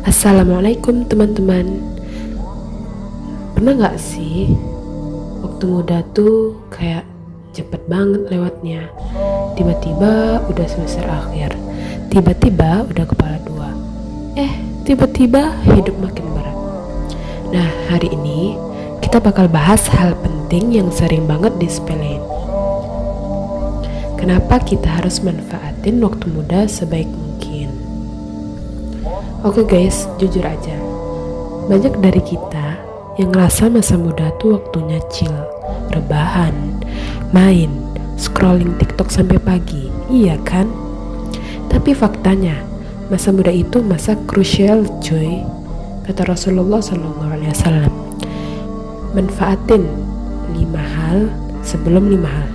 Assalamualaikum teman-teman. Pernah gak sih waktu muda tuh kayak cepet banget lewatnya. Tiba-tiba udah semester akhir, tiba-tiba udah kepala dua, tiba-tiba hidup makin berat. Nah, hari ini kita bakal bahas hal penting yang sering banget disepelein. Kenapa kita harus manfaatin waktu muda sebaik mungkin? Oke guys, jujur aja, banyak dari kita yang ngerasa masa muda tuh waktunya chill, rebahan, main, scrolling TikTok sampai pagi, iya kan? Tapi faktanya, masa muda itu masa krusial cuy. Kata Rasulullah SAW, manfaatin 5 hal sebelum 5 hal.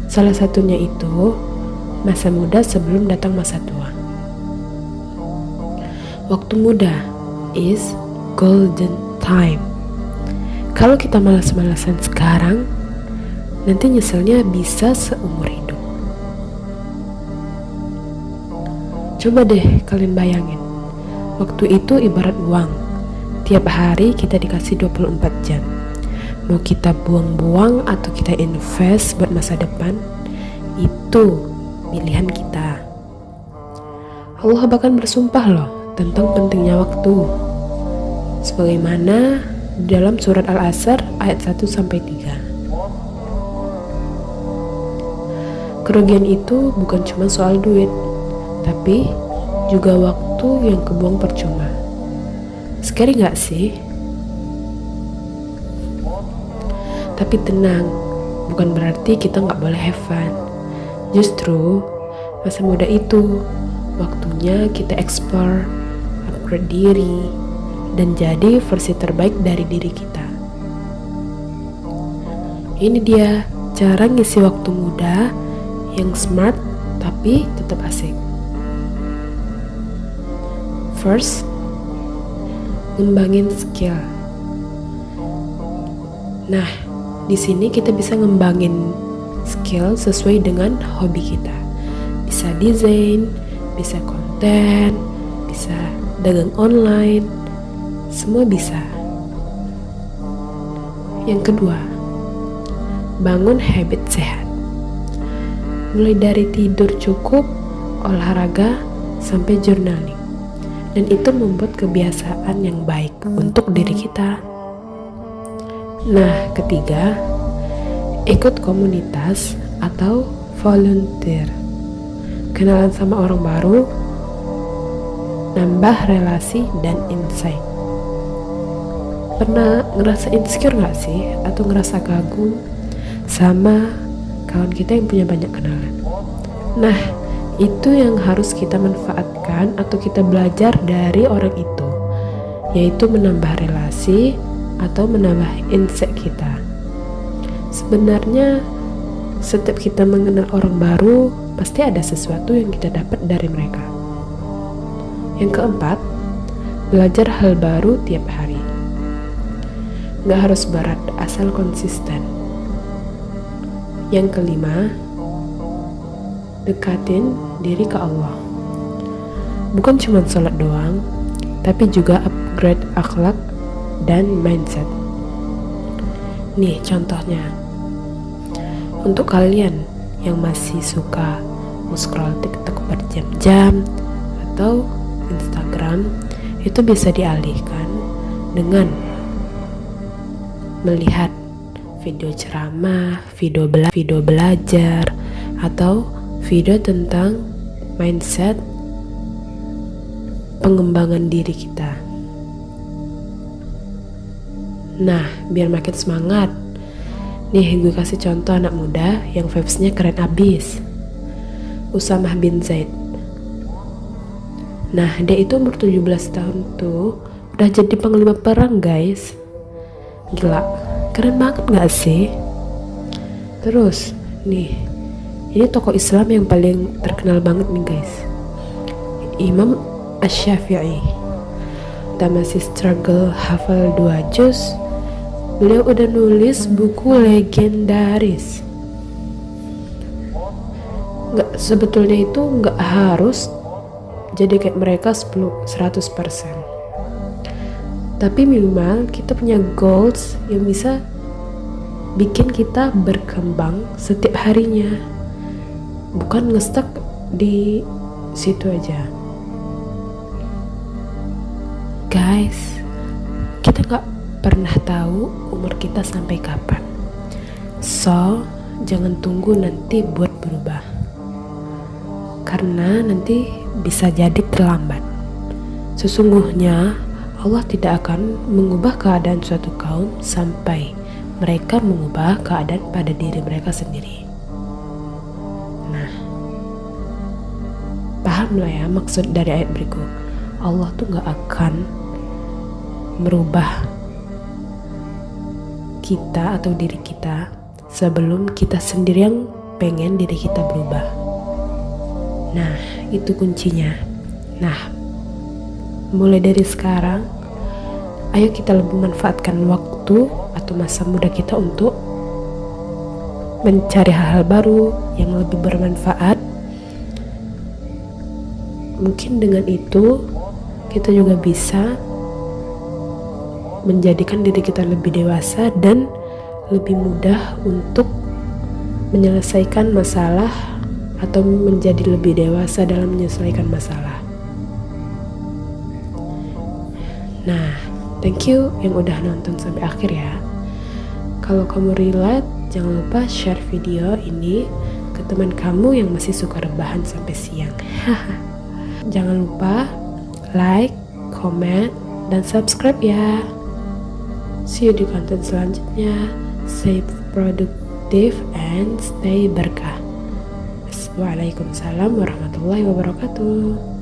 Salah satunya itu masa muda sebelum datang masa tua. Waktu muda is golden time. Kalau kita malas-malasan sekarang, nanti nyeselnya bisa seumur hidup. Coba deh kalian bayangin, waktu itu ibarat uang. Tiap hari kita dikasih 24 jam. Mau kita buang-buang atau kita invest buat masa depan, itu pilihan kita. Allah bahkan bersumpah loh tentang pentingnya waktu. Sebagaimana dalam surat Al-Asr ayat 1-3. Kerugian itu bukan cuma soal duit, tapi juga waktu yang kebuang percuma. Scary gak sih? Tapi tenang, bukan berarti kita gak boleh have fun. Justru masa muda itu waktunya kita explore, upgrade diri, dan jadi versi terbaik dari diri kita. Ini dia cara ngisi waktu muda yang smart tapi tetap asik. First, ngembangin skill. Nah, di sini kita bisa ngembangin skill sesuai dengan hobi kita. Bisa desain, bisa konten, bisa dagang online, semua bisa. Yang kedua, bangun habit sehat. Mulai dari tidur cukup, olahraga, sampai journaling. Dan itu membuat kebiasaan yang baik untuk diri kita. Nah, ketiga, ikut komunitas atau volunteer. Kenalan sama orang baru, nambah relasi dan insight. Pernah ngerasa insecure gak sih? Atau ngerasa kagum sama kawan kita yang punya banyak kenalan? Nah, itu yang harus kita manfaatkan atau kita belajar dari orang itu, yaitu menambah relasi atau menambah insight kita. Sebenarnya setiap kita mengenal orang baru, pasti ada sesuatu yang kita dapat dari mereka. Yang keempat, belajar hal baru tiap hari. Gak harus berat, asal konsisten. Yang kelima, dekatin diri ke Allah. Bukan cuma sholat doang, tapi juga upgrade akhlak dan mindset. Nih contohnya, untuk kalian yang masih suka scroll TikTok berjam-jam atau Instagram, itu bisa dialihkan dengan melihat video ceramah, video belajar, atau video tentang mindset pengembangan diri kita. Nah, biar makin semangat, nih gue kasih contoh anak muda yang vibes-nya keren abis. Usamah bin Zaid. Nah, dia itu umur 17 tahun tuh udah jadi panglima perang guys. Gila, keren banget gak sih? Terus, nih, ini tokoh Islam yang paling terkenal banget nih guys, Imam Ash-Syafi'i. Kita masih struggle hafal 2 juz, beliau udah nulis buku legendaris. Sebetulnya itu nggak harus jadi kayak mereka 100%. Tapi minimal kita punya goals yang bisa bikin kita berkembang setiap harinya, bukan ngestak di situ aja. Guys, kita gak pernah tahu umur kita sampai kapan. So, jangan tunggu nanti buat berubah, karena nanti bisa jadi terlambat. Sesungguhnya Allah tidak akan mengubah keadaan suatu kaum sampai mereka mengubah keadaan pada diri mereka sendiri. Nah, pahamlah ya maksud dari ayat berikut. Allah tuh gak akan merubah kita atau diri kita sebelum kita sendiri yang pengen diri kita berubah. Nah, itu kuncinya. Nah, mulai dari sekarang, ayo kita lebih manfaatkan waktu atau masa muda kita untuk mencari hal-hal baru yang lebih bermanfaat. Mungkin dengan itu kita juga bisa menjadikan diri kita lebih dewasa dan lebih mudah untuk menyelesaikan masalah atau menjadi lebih dewasa dalam menyelesaikan masalah. Nah, thank you yang udah nonton sampai akhir ya. Kalau kamu relate, jangan lupa share video ini ke teman kamu yang masih suka rebahan sampai siang. Jangan lupa like, comment, dan subscribe ya. See you di konten selanjutnya. Stay productive and stay berkah. Waalaikumsalam warahmatullahi wabarakatuh.